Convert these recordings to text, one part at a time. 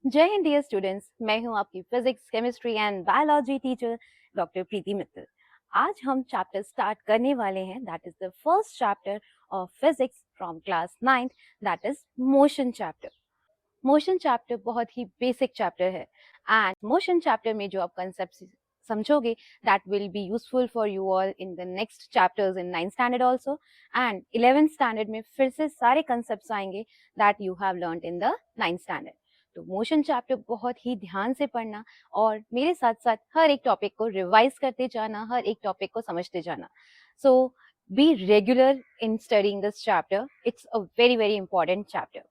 जय Hind dear students, मैं हूं आपकी physics, chemistry and biology teacher doctor Preeti Mittal. आज हम चैप्टर स्टार्ट करने वाले हैं, that is the first chapter of physics from class 9th, that is motion chapter. Motion chapter बहुत ही बेसिक चैप्टर है एंड मोशन चैप्टर में जो आप कंसेप्ट समझोगे that will be useful for you all in the next chapters in 9th standard also and 11th standard में फिर से सारे कंसेप्ट्स आएंगे that you have learned in the 9th standard. तो मोशन चैप्टर बहुत ही ध्यान से पढ़ना और मेरे साथ साथ हर एक टॉपिक को रिवाइज करते जाना, हर एक टॉपिक को समझते जाना। So be regular in studying this chapter, it's a very very important chapter.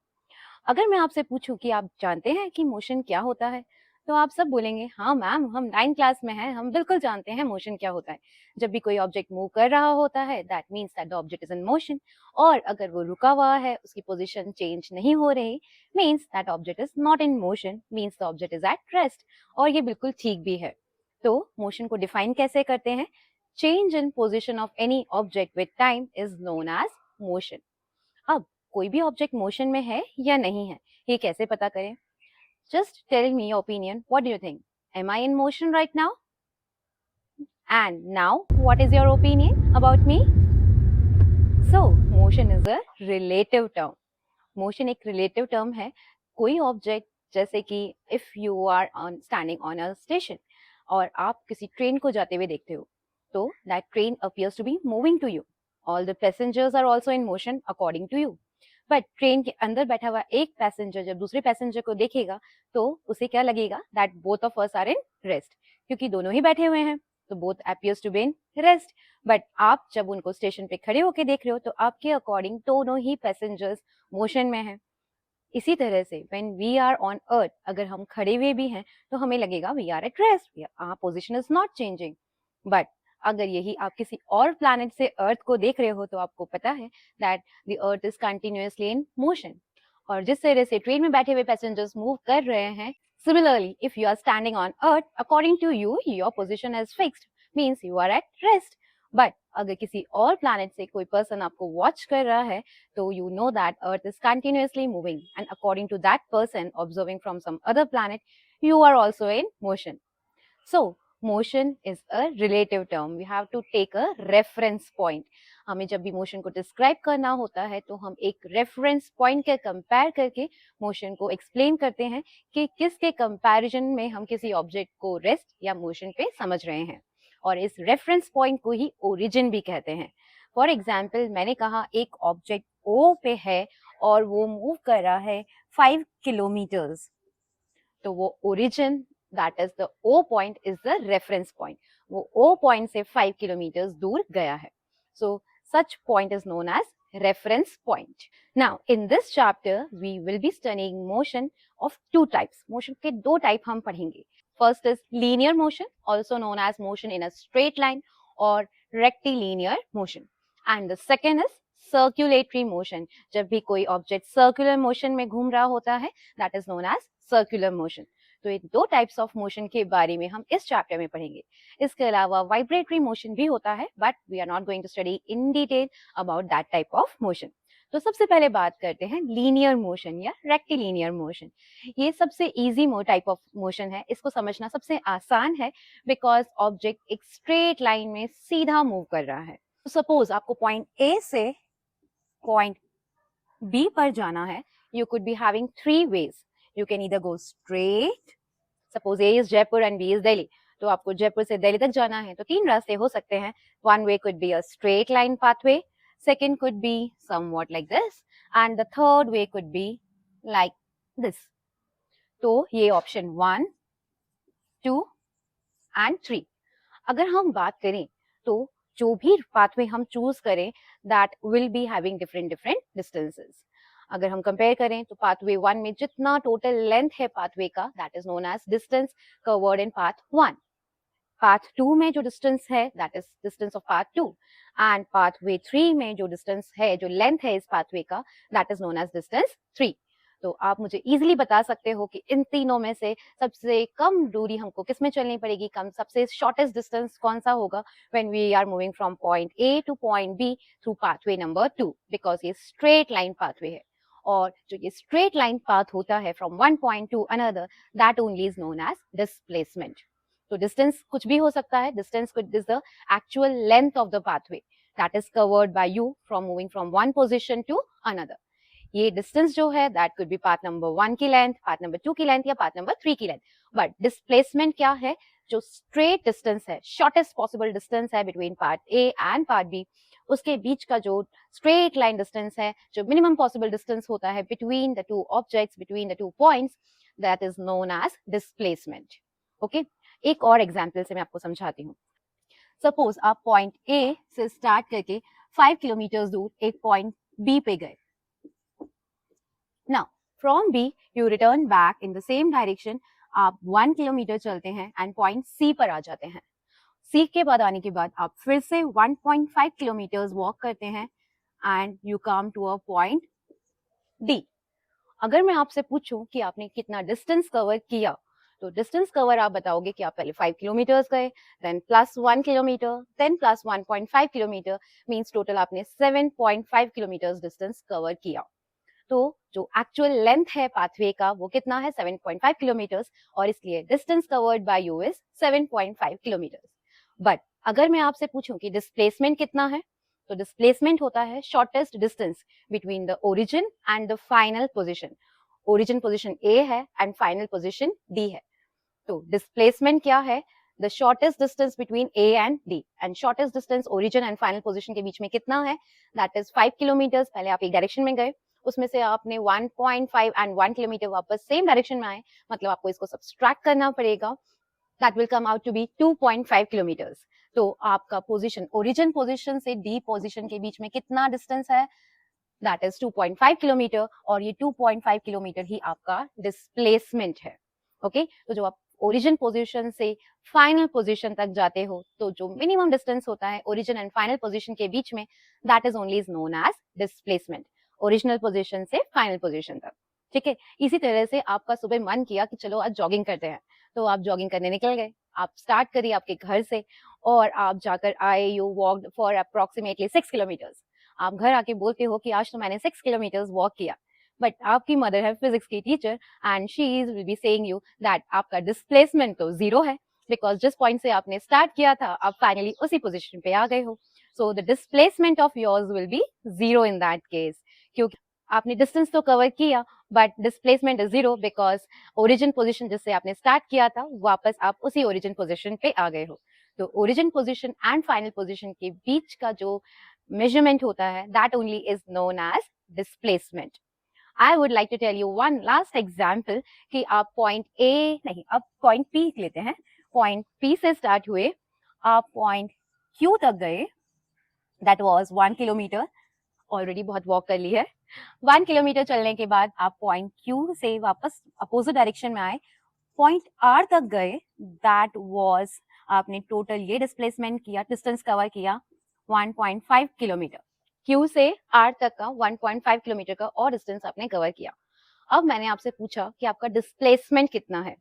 अगर मैं आपसे पूछूं कि आप जानते हैं कि मोशन क्या होता है, तो आप सब बोलेंगे हाँ मैम, हम 9th क्लास में हैं, हम बिल्कुल जानते हैं मोशन क्या होता है। जब भी कोई ऑब्जेक्ट मूव कर रहा होता है that means that the object is in motion, और अगर वो रुका हुआ है, उसकी पोजीशन चेंज नहीं हो रही, means that object is not in motion, means the object is at rest. और ये बिल्कुल ठीक भी है। तो मोशन को डिफाइन कैसे करते हैं? Change in position of any object with time is known as motion. अब कोई भी ऑब्जेक्ट मोशन में है या नहीं है, ये कैसे पता करें? Just tell me your opinion, what do you think? Am I in motion right now? And now what is your opinion about me? So motion is a relative term. Motion एक रिलेटिव टर्म है। कोई object, जैसे कि if you are on standing on a station और आप किसी train को जाते हुए देखते हो, तो that train appears to be moving to you, all the passengers are also in motion according to you. But train के अंदर बैठा हुआ एक पैसेंजर जब दूसरे पैसेंजर को देखेगा तो उसे क्या लगेगा? That both of us are in rest, क्योंकि दोनों ही बैठे हुए हैं, तो both appears to be in rest. But आप जब उनको स्टेशन पे खड़े होकर देख रहे हो तो आपके अकॉर्डिंग दोनों ही पैसेंजर्स मोशन में है। इसी तरह से when we are on earth, अगर हम खड़े हुए भी हैं तो हमें लगेगा we are at rest, our position is not changing. But अगर यही आप किसी और प्लैनेट से अर्थ को देख रहे हो तो आपको पता है that the earth is continuously in motion. और जिस तरह से ट्रेन में बैठे हुए पैसेंजर्स मूव कर रहे हैं, similarly if you are standing on earth, according to you your position is fixed, means you are at rest. But अगर किसी और प्लैनेट से कोई पर्सन आपको वॉच कर रहा है, so you know that earth is continuously moving, and according to that person observing from some other planet, you are also in motion. So motion is a relative term. We have to take a reference point. हमें जब भी motion को describe करना होता है तो हम एक रेफरेंस पॉइंट के कंपेयर करके मोशन को एक्सप्लेन करते हैं कि किसके कंपैरिजन में हम किसी ऑब्जेक्ट को रेस्ट या मोशन पे समझ रहे हैं। और इस रेफरेंस पॉइंट को ही ओरिजिन भी कहते हैं। फॉर एग्जाम्पल, मैंने कहा एक ऑब्जेक्ट ओ पे है और वो मूव कर रहा है 5 किलोमीटर्स, तो वो origin, that is the O point, is the reference point. वो ओ पॉइंट से 5 किलोमीटर्स दूर गया है। So such point is known as reference point. Now in this chapter we will be studying motion of two types. मोशन के दो type हम पढ़ेंगे। First is linear motion, also known as motion in a straight line और rectilinear motion. And the second is circulatory motion. जब भी कोई object circular motion में घूम रहा होता है, that is known as circular motion. तो ये दो टाइप्स ऑफ मोशन के बारे में हम इस चैप्टर में पढ़ेंगे। इसके अलावा वाइब्रेटरी मोशन भी होता है, but we are not going to study in detail about that type of motion. तो सबसे पहले बात करते हैं लीनियर मोशन या रेक्टिलिनियर मोशन। ये सबसे इजी टाइप ऑफ मोशन है, इसको समझना सबसे आसान है बिकॉज ऑब्जेक्ट एक स्ट्रेट लाइन में सीधा मूव कर रहा है। तो सपोज आपको पॉइंट ए से पॉइंट बी पर जाना है, you could be having three ways. You can either go straight, suppose A is Jaipur and B is Delhi, तो आपको जयपुर से दिल्ली तक जाना है तो तीन रास्ते हो सकते हैं। One way could be a straight line pathway, second could be somewhat like this, and the third way could be like this. तो ये ऑप्शन 1, 2 and 3। अगर हम बात करें तो जो भी पाथवे हम चूज करें that will be having different different distances. अगर हम कंपेयर करें तो पाथवे 1 में जितना टोटल लेंथ है पाथवे का, that is known as distance covered in path 1। Path 2 में जो डिस्टेंस है that is distance of path 2, and pathway 3 में जो डिस्टेंस है, जो लेंथ है इस पाथवे का, that is known as distance 3। तो आप मुझे इजीली बता सकते हो कि इन तीनों में से सबसे कम दूरी हमको किस में चलनी पड़ेगी, कम सबसे शॉर्टेस्ट डिस्टेंस कौन सा होगा when we are moving from point A to point B through pathway number 2, because ये स्ट्रेट लाइन पाथवे है। और जो ये स्ट्रेट लाइन पाथ होता है from one point to another, that only is known as displacement. तो distance कुछ भी हो सकता है, distance is the actual length of the pathway that is covered by you from moving from one position to another. ये distance जो है that could be path number 1 की लेंथ, पाथ नंबर 2 की लेंथ या पाथ नंबर 3 की length. But displacement क्या है? जो स्ट्रेट डिस्टेंस है, शॉर्टेस्ट पॉसिबल डिस्टेंस है between part A and part B, उसके बीच का जो स्ट्रेट लाइन डिस्टेंस है, जो मिनिमम पॉसिबल डिस्टेंस होता है between the two objects, between the two points, that is known as displacement. Okay, एक और एग्जांपल से मैं आपको समझाती हूँ। सपोज आप पॉइंट ए से स्टार्ट करके 5 किलोमीटर दूर एक पॉइंट बी पे गए। Now, from B, you return back in the same direction. आप 1 किलोमीटर चलते हैं एंड पॉइंट C पर आ जाते हैं। C के बाद आने के बाद आप फिर से 1.5 किलोमीटर वॉक करते हैं and you come to a point D। अगर मैं आपसे पूछूं कि आपने कितना डिस्टेंस कवर किया, तो डिस्टेंस कवर आप बताओगे कि आप पहले 5 किलोमीटर गए, then plus 1 kilometre, then plus 1.5 kilometre, means total आपने 7.5 किलोमीटर डिस्टेंस कवर किया। तो जो एक्चुअल लेंथ है पाथवे का वो कितना है? 7.5 किलोमीटर्स, और इसलिए distance covered by you is 7.5 kilometres. But अगर मैं आपसे पूछूं कि डिस्प्लेसमेंट कितना है, तो डिस्प्लेसमेंट होता है shortest distance between the origin and the final position. Origin position A है एंड फाइनल पोजीशन डी है। तो डिस्प्लेसमेंट क्या है? The shortest distance between A and D, and shortest distance origin and final position के बीच में कितना है? That is 5 kilometres. पहले आप एक डायरेक्शन में गए, उसमें से आपने 1.5 एंड 1 किलोमीटर वापस सेम डायरेक्शन में आए, मतलब आपको इसको सब्सट्रैक्ट करना पड़ेगा। That will come out to be 2.5 kilometres. तो आपका पोजीशन ओरिजिन पोजीशन से डी पोजीशन के बीच में कितना डिस्टेंस है? दैट इज 2.5 किलोमीटर, और ये 2.5 किलोमीटर ही आपका डिस्प्लेसमेंट है। ओके, तो जो आप ओरिजिन पोजीशन से फाइनल पोजीशन तक जाते हो, तो जो मिनिमम डिस्टेंस होता है ओरिजिन एंड फाइनल पोजीशन के बीच में, that is only is known as displacement, original position से फाइनल पोजीशन तक। ठीक है, इसी तरह से आपका सुबह मन किया कि चलो आज जॉगिंग करते हैं, तो आप जॉगिंग करने निकल गए। आप स्टार्ट करिए आपके घर से और आप जाकर आए, you walked for approximately 6 kilometres. आप घर आके बोलते हो कि आज तो मैंने 6 किलोमीटर्स वॉक किया, बट आपकी मदर है फिजिक्स की teacher and she is will be saying you that आपका डिस्प्लेसमेंट तो 0 है, बिकॉज जिस पॉइंट से आपने स्टार्ट किया था आप फाइनली उसी पोजीशन पे आ गए हो। So the displacement of yours will be 0 in that case, क्योंकि आपने डिस्टेंस तो कवर किया but displacement is 0 because origin position जिससे आपने स्टार्ट किया था वापस आप उसी ओरिजिन पोजीशन पे आ गए हो। तो origin position and final position के बीच का जो मेजरमेंट होता है that only is known as displacement. I would like to tell you one last example कि आप पॉइंट A नहीं, अब पॉइंट P लेते हैं। पॉइंट P से स्टार्ट हुए, आप पॉइंट Q तक गए, दैट वाज 1 किलोमीटर। ऑलरेडी बहुत वॉक कर ली है। 1 किलोमीटर चलने के बाद आप पॉइंट Q से वापस अपोजिट डायरेक्शन में आए, पॉइंट R तक गए, दैट वाज आपने टोटल ये डिस्प्लेसमेंट किया, डिस्टेंस कवर किया 1.5 किलोमीटर। Q से R तक का 1.5 किलोमीटर का और डिस्टेंस आपने कवर किया। अब मैंने आपसे पूछा कि आपका डिस्प्लेसमेंट कितना है,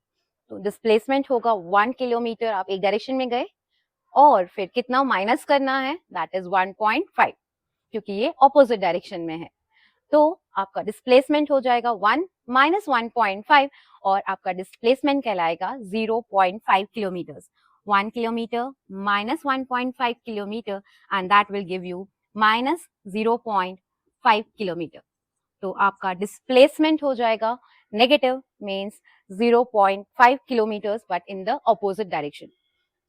तो डिस्प्लेसमेंट होगा 1 किलोमीटर आप एक डायरेक्शन में गए और फिर कितना माइनस करना है, दैट इज 1.5, क्योंकि ये ऑपोजिट डायरेक्शन में है। तो आपका डिस्प्लेसमेंट हो जाएगा 1 माइनस 1.5 और आपका डिस्प्लेसमेंट कहलाएगा 0.5 kilometre. 1 kilometre minus 1.5 kilometre and that will give you minus 0.5 kilometre. तो आपका डिस्प्लेसमेंट हो जाएगा negative, means 0.5 kilometres but in the opposite direction.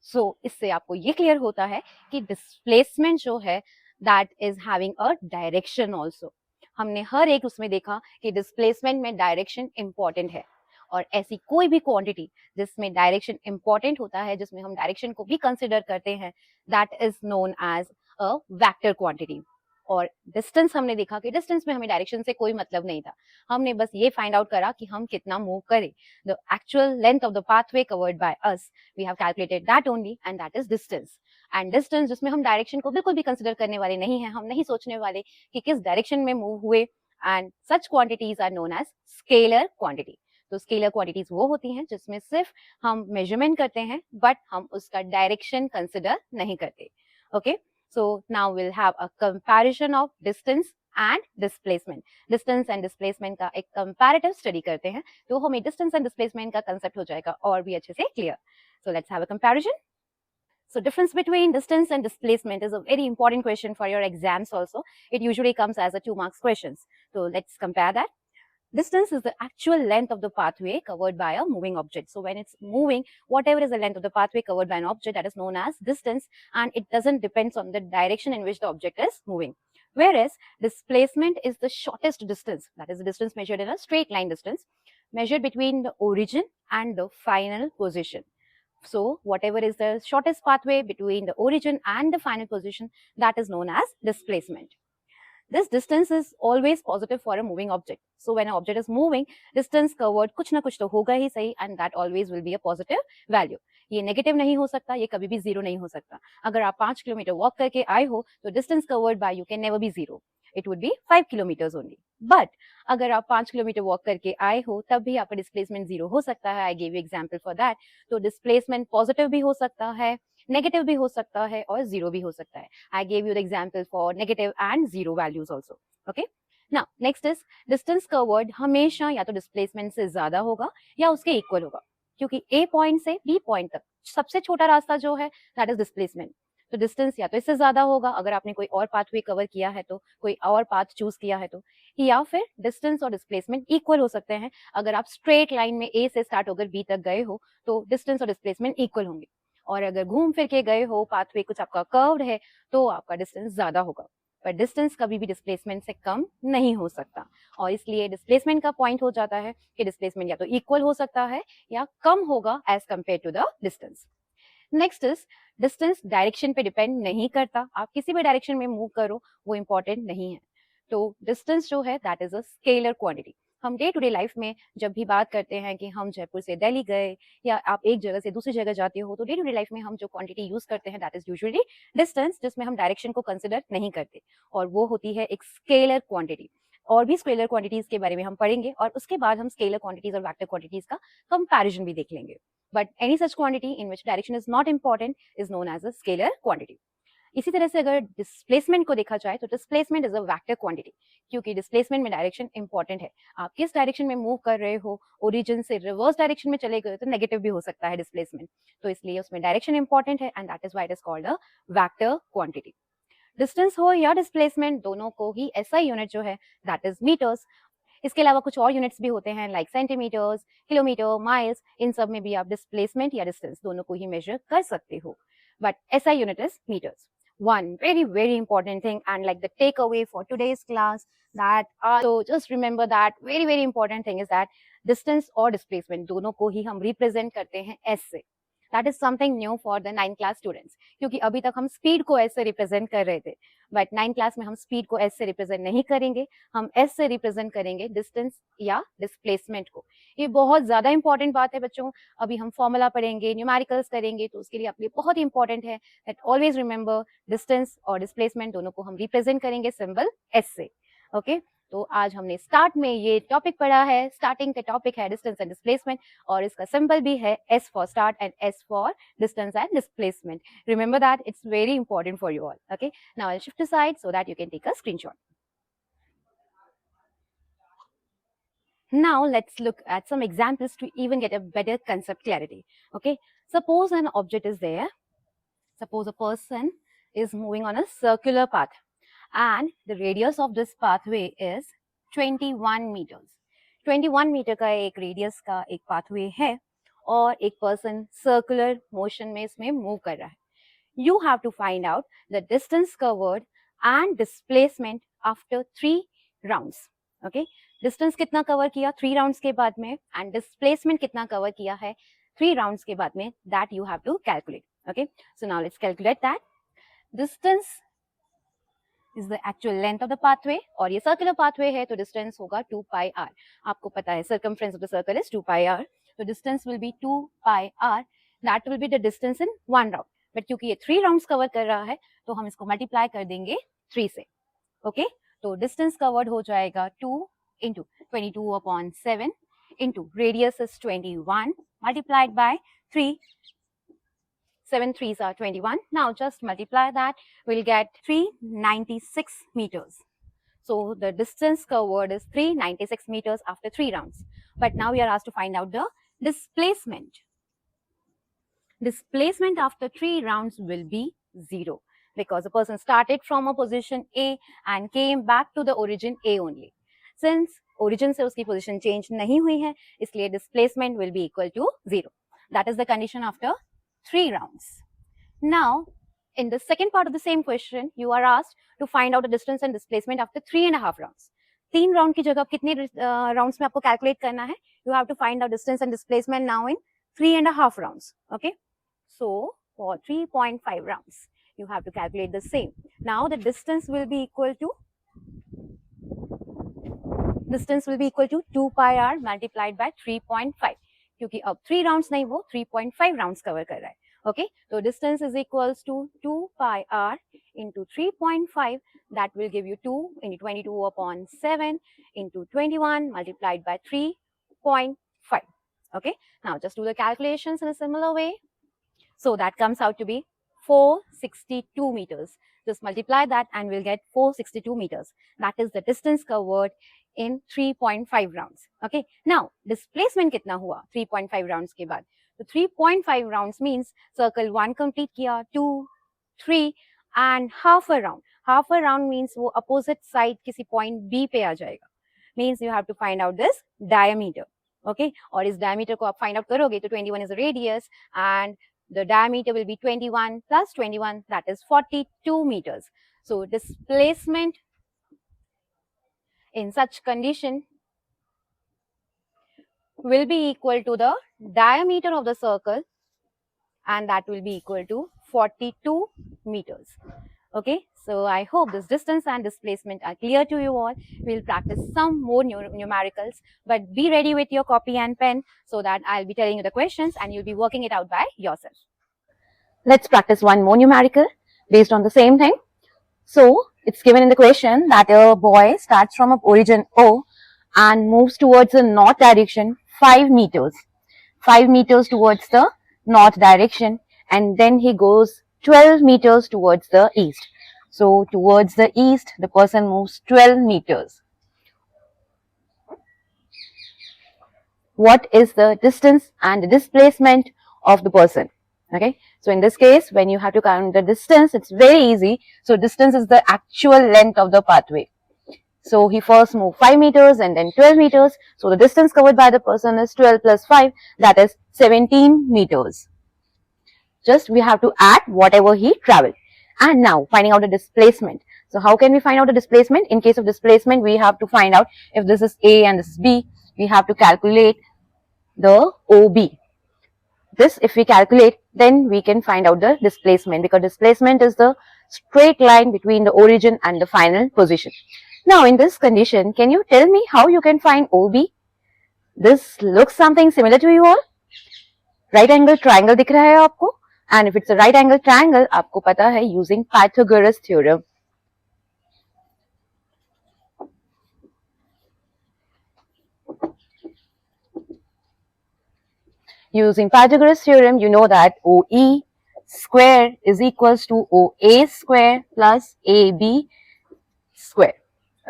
So इससे आपको ये क्लियर होता है कि डिस्प्लेसमेंट जो है that is having a direction also. हमने हर एक उसमें देखा कि डिस्प्लेसमेंट में डायरेक्शन इंपॉर्टेंट है, और ऐसी कोई भी क्वांटिटी जिसमें डायरेक्शन इंपॉर्टेंट होता है, जिसमें हम डायरेक्शन को भी कंसिडर करते हैं, that is known as a vector quantity. और डिस्टेंस हमने देखा कि डिस्टेंस में हमें डायरेक्शन से कोई मतलब नहीं था, हमने बस ये फाइंड आउट करा कि हम कितना मूव करें। The actual length of the pathway covered by us, we have calculated that only and that is distance. And distance जिसमें हम डायरेक्शन को बिल्कुल भी कंसिडर करने वाले नहीं हैं, हम नहीं सोचने वाले कि किस डायरेक्शन में मूव हुए, and such quantities are known as scalar quantity. तो स्केलर क्वांटिटीज वो होती हैं जिसमें सिर्फ हम मेजरमेंट करते हैं बट हम उसका डायरेक्शन कंसिडर नहीं करते। Okay, so now we'll have a comparison of distance and displacement. Distance and displacement का एक कंपैरेटिव स्टडी करते हैं तो हमें डिस्टेंस एंड डिस्प्लेसमेंट का कंसेप्ट हो जाएगा और भी अच्छे से clear. So let's have a comparison. So difference between distance and displacement is a very important question for your exams also. It usually comes as a 2 marks questions. So let's compare that. Distance is the actual length of the pathway covered by a moving object. So when it's moving, whatever is the length of the pathway covered by an object, that is known as distance, and it doesn't depend on the direction in which the object is moving. Whereas displacement is the shortest distance, that is the distance measured in a straight line distance, measured between the origin and the final position. So whatever is the shortest pathway between the origin and the final position, that is known as displacement. This distance is always positive for a moving object. So when an object is moving, distance covered कुछ ना कुछ तो होगा ही सही, and that always will be a positive value. ये negative नहीं हो सकता, ये कभी भी जीरो नहीं हो सकता। अगर आप 5 किलोमीटर वॉक करके आए हो तो distance covered by you can never be zero, it would be 5 kilometres only. But अगर आप 5 किलोमीटर वॉक करके आए हो तब भी आपका डिस्प्लेसमेंट जीरो हो सकता है। I give you example for that. तो डिस्प्लेसमेंट पॉजिटिव भी हो सकता है, नेगेटिव भी हो सकता है और जीरो भी हो सकता है। I gave you the example for negative and zero values also. Okay, now next is distance covered हमेशा या तो डिस्प्लेसमेंट से ज्यादा होगा या उसके इक्वल होगा, क्योंकि ए पॉइंट से बी पॉइंट तक सबसे छोटा रास्ता जो है दैट इज डिस्प्लेसमेंट। तो डिस्टेंस या तो इससे ज्यादा होगा अगर आपने कोई और पाथवे कवर किया है तो, कोई और पाथ चूज किया है तो, या फिर डिस्टेंस और डिस्प्लेसमेंट इक्वल हो सकते हैं। अगर आप स्ट्रेट लाइन में ए से स्टार्ट होकर बी तक गए हो तो डिस्टेंस और डिस्प्लेसमेंट इक्वल होंगे, और अगर घूम फिर के गए हो, पाथवे कुछ आपका कर्व्ड है तो आपका डिस्टेंस ज्यादा होगा। पर डिस्टेंस कभी भी डिस्प्लेसमेंट से कम नहीं हो सकता, और इसलिए डिस्प्लेसमेंट का पॉइंट हो जाता है कि डिस्प्लेसमेंट या तो इक्वल हो सकता है या कम होगा as compare to the distance. Next is distance direction पे डिपेंड नहीं करता, आप किसी भी डायरेक्शन में मूव करो वो इंपॉर्टेंट नहीं है। तो डिस्टेंस जो है that is a scalar quantity. हम डे टू डे लाइफ में जब भी बात करते हैं कि हम जयपुर से दिल्ली गए या आप एक जगह से दूसरी जगह जाते हो, तो डे टू डे लाइफ में हम जो क्वांटिटी यूज करते हैं दैट इज यूजुअली डिस्टेंस, जिसमें हम डायरेक्शन को कंसिडर नहीं करते, और वो होती है एक स्केलर क्वांटिटी। और भी स्केलर क्वांटिटीज के बारे में हम पढ़ेंगे और उसके बाद हम स्केलर क्वांटिटीज और वेक्टर क्वांटिटीज का कंपैरिजन भी देख लेंगे। But any such quantity in which direction is not important is known as a scalar quantity. इसी तरह से अगर डिस्प्लेसमेंट को देखा जाए तो displacement is a vector quantity, क्योंकि डिस्प्लेसमेंट में डायरेक्शन इंपॉर्टेंट है। आप किस डायरेक्शन में मूव कर रहे हो, ओरिजिन से रिवर्स डायरेक्शन में चले गए तो नेगेटिव भी हो सकता है डिस्प्लेसमेंट, तो इसलिए उसमें डायरेक्शन इंपॉर्टेंट है, and that is why it is called a vector quantity. Distance हो या डिस्प्लेसमेंट, दोनों को ही एसआई यूनिट जो है दैट इज मीटर्स। इसके अलावा कुछ और यूनिट्स भी होते हैं लाइक सेंटीमीटर्स, किलोमीटर, माइल्स, इन सब में भी आप डिस्प्लेसमेंट या डिस्टेंस दोनों को ही मेजर कर सकते हो, but SI unit is meters. One very important thing, and like the takeaway for today's class, that so just remember that very important thing is that distance और displacement दोनों को ही हम represent करते हैं S से। That is something new for the 9th class students, क्योंकि अभी तक हम स्पीड को S से रिप्रेजेंट कर रहे थे, बट 9th क्लास में हम स्पीड को S से रिप्रेजेंट नहीं करेंगे, हम S से रिप्रेजेंट करेंगे डिस्टेंस या डिस्प्लेसमेंट को। ये बहुत ज्यादा इंपॉर्टेंट बात है बच्चों। अभी हम फॉर्मूला पढ़ेंगे, न्यूमेरिकल्स करेंगे, तो उसके लिए आपके लिए बहुत इंपॉर्टेंट है दैट ऑलवेज रिमेंबर डिस्टेंस और डिस्प्लेसमेंट दोनों को हम रिप्रेजेंट करेंगे सिंबल S से। ओके, तो आज हमने स्टार्ट में ये टॉपिक पढ़ा है, स्टार्टिंग का टॉपिक है डिस्टेंस एंड डिस्प्लेसमेंट, और इसका सिंबल भी है S for start and S for distance and displacement. Remember that, it's very important for you all. Okay, now I will shift aside so that you can take a screenshot. Now let's look at some examples to even get a better concept clarity. Okay, suppose an object is there. Suppose a person is moving on a circular path and the radius of this pathway is 21 meters. 21 metre का एक radius का एक pathway है और एक person circular motion में इसमें move कर रहा है। You have to find out the distance covered and displacement after 3 rounds. Okay, distance कितना कवर किया 3 राउंड्स के बाद में, एंड डिस्प्लेसमेंट कितना कवर किया है 3 राउंड्स के बाद में, that you have to calculate. Okay, so now let's calculate that. Distance is the actual length of the pathway, और ये सर्कुलर पाथवे है तो डिस्टेंस होगा 2 पाई r। आपको पता है circumference of the circle is 2 pi r, तो distance will be 2 pi r, that will be the distance in 1 round. But क्योंकि ये 3 राउंड्स कवर कर रहा है तो हम इसको मल्टीप्लाई कर देंगे 3 से। ओके, तो डिस्टेंस कवर्ड हो जाएगा 2 into 22/7 into radius is 21 multiplied by 3. 7 3s are 21. Now just multiply that, we'll get 396 meters. So the distance covered is 396 meters after 3 rounds. But now we are asked to find out the displacement. Displacement after 3 rounds will be 0 because the person started from a position A and came back to the origin A only. Since origin से उसकी position change नहीं हुई है, इसलिए displacement will be equal to 0. That is the condition after 3 rounds. Now, in the second part of the same question, you are asked to find out the distance and displacement after 3.5 rounds. 3 round की जगह कितने rounds में आपको calculate करना है? You have to find out distance and displacement now in 3.5 rounds. Okay. So for 3.5 rounds, you have to calculate the same. Now the distance will be equal to 2 pi r multiplied by 3.5. क्योंकि अब 3 rounds नहीं, वो 3.5 rounds cover कर रहा है. Okay, so distance is equals to 2 pi r into 3.5. That will give you 2 into 22 upon 7 into 21 multiplied by 3.5. Okay, now just do the calculations in a similar way. So that comes out to be 462 meters. Just multiply that and we'll get 462 meters. That is the distance covered in 3.5 rounds. Okay. Now, displacement कितना हुआ 3.5 rounds के बाद? So 3.5 rounds means circle 1 complete किया, 2, 3 and half a round. Half a round means वो opposite side किसी point B पे आ जाएगा. Means you have to find out this diameter. Okay. और इस diameter को आप find out करोगे तो 21 is the radius and the diameter will be 21 plus 21, that is 42 meters. So displacement in such condition will be equal to the diameter of the circle and that will be equal to 42 meters. Okay, so I hope this distance and displacement are clear to you all. We'll practice some more numericals, but be ready with your copy and pen so that I'll be telling you the questions and you'll be working it out by yourself. Let's practice one more numerical based on the same thing. So it's given in the question that a boy starts from origin O and moves towards the north direction 5 meters. 5 meters towards the north direction and then he goes 12 meters towards the east. So towards the east, the person moves 12 meters. What is the distance and the displacement of the person? Okay, so in this case, when you have to count the distance, it's very easy. So distance is the actual length of the pathway. So he first moved 5 meters and then 12 meters. So the distance covered by the person is 12 plus 5, that is 17 meters. Just we have to add whatever he traveled. And now finding out the displacement. So how can we find out the displacement? In case of displacement, we have to find out if this is A and this is B. We have to calculate the OB. This, if we calculate, then we can find out the displacement, because displacement is the straight line between the origin and the final position. Now, in this condition, can you tell me how you can find OB? This looks something similar to you all. Right angle triangle दिख रहा है आपको, and if it's a right angle triangle, आपको पता है using Pythagoras theorem. Using Pythagoras theorem, you know that OE square is equals to OA square plus AB square.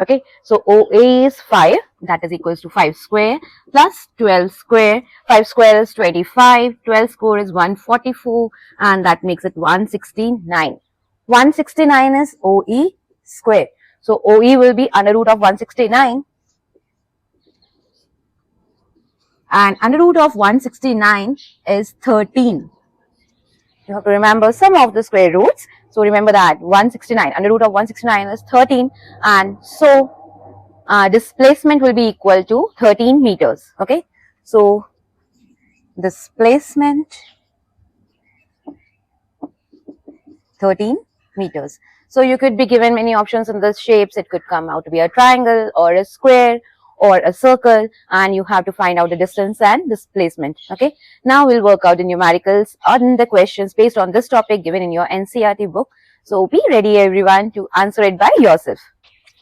Okay, so OA is 5, that is equals to 5 square plus 12 square. 5 square is 25, 12 square is 144 and that makes it 169. 169 is OE square. So OE will be under root of 169. And under root of 169 is 13. You have to remember some of the square roots. So remember that 169, under root of 169 is 13. And so displacement will be equal to 13 meters. Okay. So displacement 13 meters. So you could be given many options in the shapes. It could come out to be a triangle or a square or a circle, and you have to find out the distance and displacement. Okay, now we'll work out the numericals on the questions based on this topic given in your NCERT book. So be ready everyone to answer it by yourself.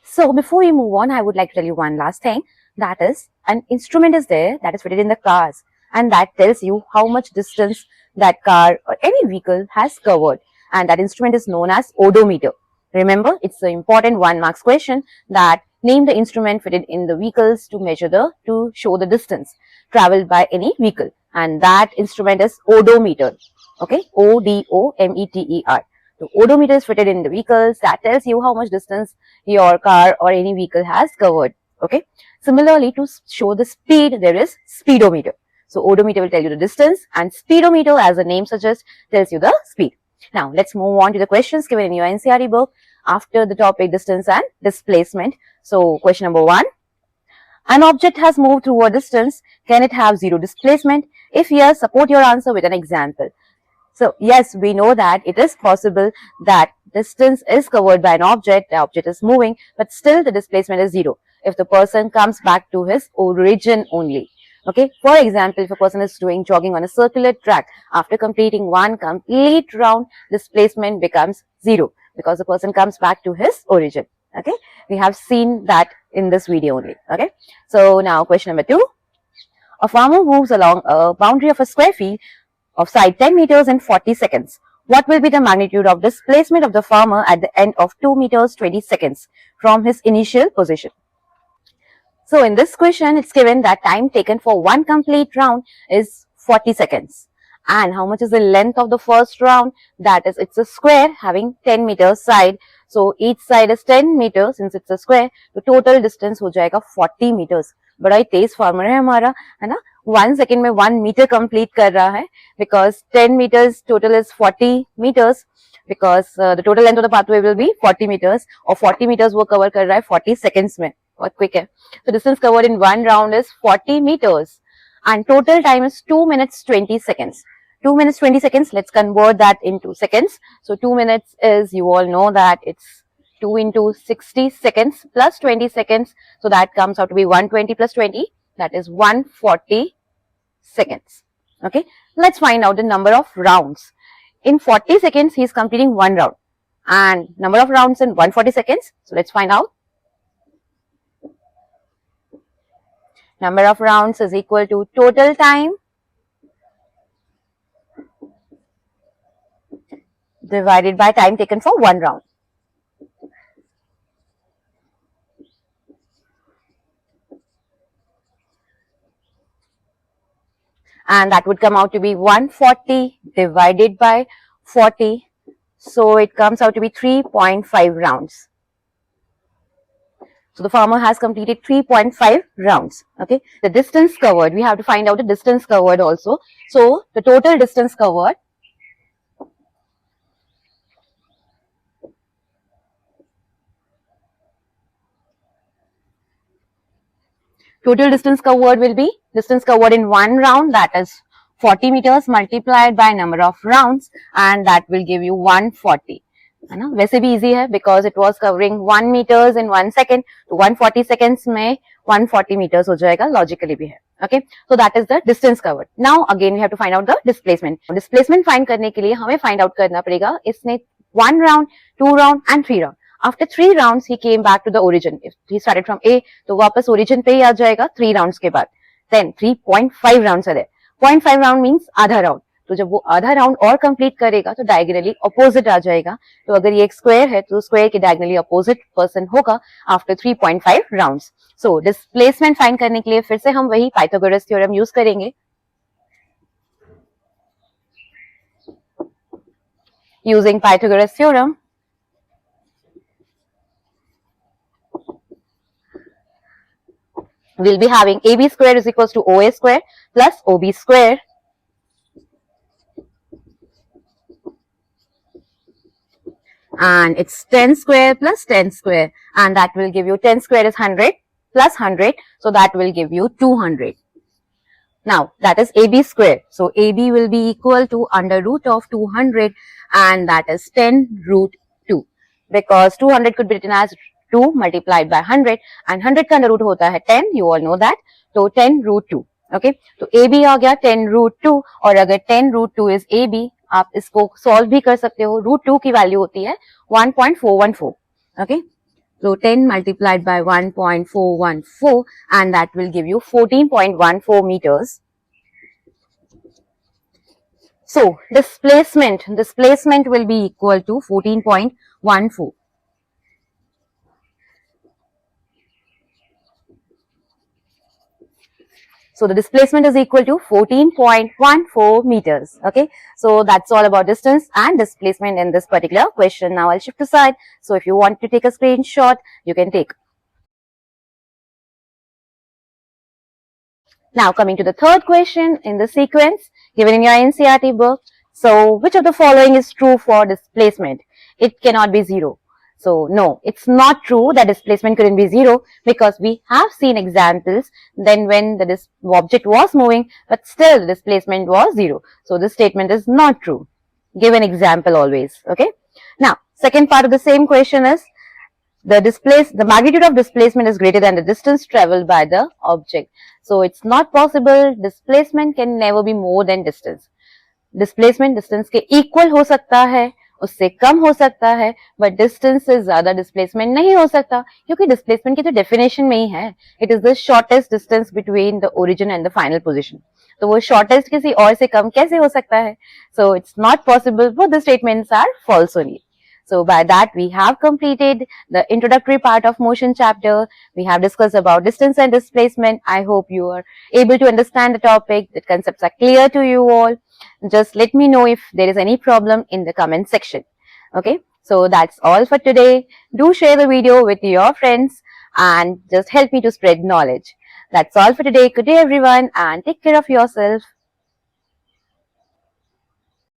So before we move on, I would like to tell you one last thing, that is an instrument is there that is fitted in the cars and that tells you how much distance that car or any vehicle has covered, and that instrument is known as odometer. Remember, it's an important 1 marks question that name the instrument fitted in the vehicles to show the distance traveled by any vehicle, and that instrument is odometer. Okay, odometer. So odometer is fitted in the vehicles that tells you how much distance your car or any vehicle has covered. Okay. Similarly, to show the speed, there is speedometer. So odometer will tell you the distance, and speedometer, as the name suggests, tells you the speed. Now let's move on to the questions given in your NCERT book after the topic distance and displacement. So question number 1. An object has moved through a distance. Can it have zero displacement? If yes, support your answer with an example. So yes, we know that it is possible that distance is covered by an object, the object is moving, but still the displacement is zero if the person comes back to his origin only. Okay, for example, if a person is doing jogging on a circular track, after completing one complete round, displacement becomes zero because the person comes back to his origin. Okay, we have seen that in this video only. Okay, so now question number 2. A farmer moves along a boundary of a square field of side 10 meters in 40 seconds. What will be the magnitude of displacement of the farmer at the end of 2 meters 20 seconds from his initial position? So in this question, it's given that time taken for one complete round is 40 seconds. And how much is the length of the first round? That is, it's a square having 10 meters side. So each side is 10 meters. Since it's a square, the total distance हो जाएगा 40 meters. बड़ा ही तेज farmer है हमारा, है ना? 1 second में 1 meter complete कर रहा है, because 10 meters total is 40 meters, because the total length of the pathway will be 40 meters, और 40 meters वो cover कर रहा है 40 seconds में. बहुत quick है. So distance covered in one round is 40 meters, and total time is 2 minutes 20 seconds. 2 minutes 20 seconds. Let's convert that into seconds. So 2 minutes is, you all know that it's 2 into 60 seconds plus 20 seconds. So that comes out to be 120 plus 20. That is 140 seconds. Okay. Let's find out the number of rounds. In 40 seconds, he is completing one round, and number of rounds in 140 seconds. So let's find out. Number of rounds is equal to total time divided by time taken for one round. And that would come out to be 140 divided by 40. So it comes out to be 3.5 rounds. So the farmer has completed 3.5 rounds. Okay. The distance covered, we have to find out the distance covered also. So the total distance covered will be distance covered in one round, that is 40 meters multiplied by number of rounds, and that will give you 140. है ना, वैसे भी easy है because it was covering 1 meters in 1 second, तो 140 seconds में 140 meters हो जाएगा, logically भी है. Okay, so that is the distance covered. Now again we have to find out the displacement. Displacement find करने के लिए हमें find out करना पड़ेगा इसने 1 round, 2 round and 3 round. After 3 rounds he came back to the origin. If he started from A, तो वापस origin पे ही आ जाएगा 3 rounds के बाद. Then 3.5 rounds are there. 0.5 round means आधा round. तो जब वो आधा राउंड और कंप्लीट करेगा तो डायगोनली अपोजिट आ जाएगा. तो अगर ये एक स्क्वायर है तो स्क्वायर के डायगोनली अपोजिट पर्सन होगा after 3.5 rounds. So displacement find करने के लिए फिर से हम वही पाइथागोरस थ्योरम यूज करेंगे. Using Pythagoras theorem, we'll be having AB square is equals to OA square plus OB square. And it's 10 square plus 10 square, and that will give you 10 square is 100 plus 100, so that will give you 200. Now that is AB square, so AB will be equal to under root of 200, and that is 10 root 2, because 200 could be written as 2 multiplied by 100, and 100 का under root होता है 10, you all know that, so 10 root 2. Okay, तो AB आ गया 10 root 2, और अगर 10 root 2 is AB, आप इसको solve भी कर सकते हो. रूट 2 की वैल्यू होती है 1.414. Okay, so 10 multiplied by 1.414, and that will give you 14.14 meters. So displacement will be equal to 14.14. So the displacement is equal to 14.14 meters. Okay, so that's all about distance and displacement in this particular question. Now I'll shift to side. So if you want to take a screenshot, you can take. Now coming to the third question in the sequence given in your NCERT book. So which of the following is true for displacement? It cannot be zero. So no, it's not true that displacement couldn't be zero, because we have seen examples then when the object was moving but still the displacement was zero. So this statement is not true. Give an example always. Okay. Now second part of the same question is the magnitude of displacement is greater than the distance traveled by the object. So it's not possible. Displacement can never be more than distance. Displacement distance के equal हो सकता है, उससे कम हो सकता है, but distance से ज़्यादा displacement नहीं हो सकता, क्योंकि displacement की तो definition में ही है. It is the shortest distance between the origin and the final position. तो वो shortest किसी और से कम कैसे हो सकता है? So it's not possible. Both the statements are false only. So by that we have completed the introductory part of motion chapter. We have discussed about distance and displacement. I hope you are able to understand the topic. The concepts are clear to you all. Just let me know if there is any problem in the comment section. Okay, so that's all for today. Do share the video with your friends and just help me to spread knowledge. That's all for today. Good day everyone, and take care of yourself.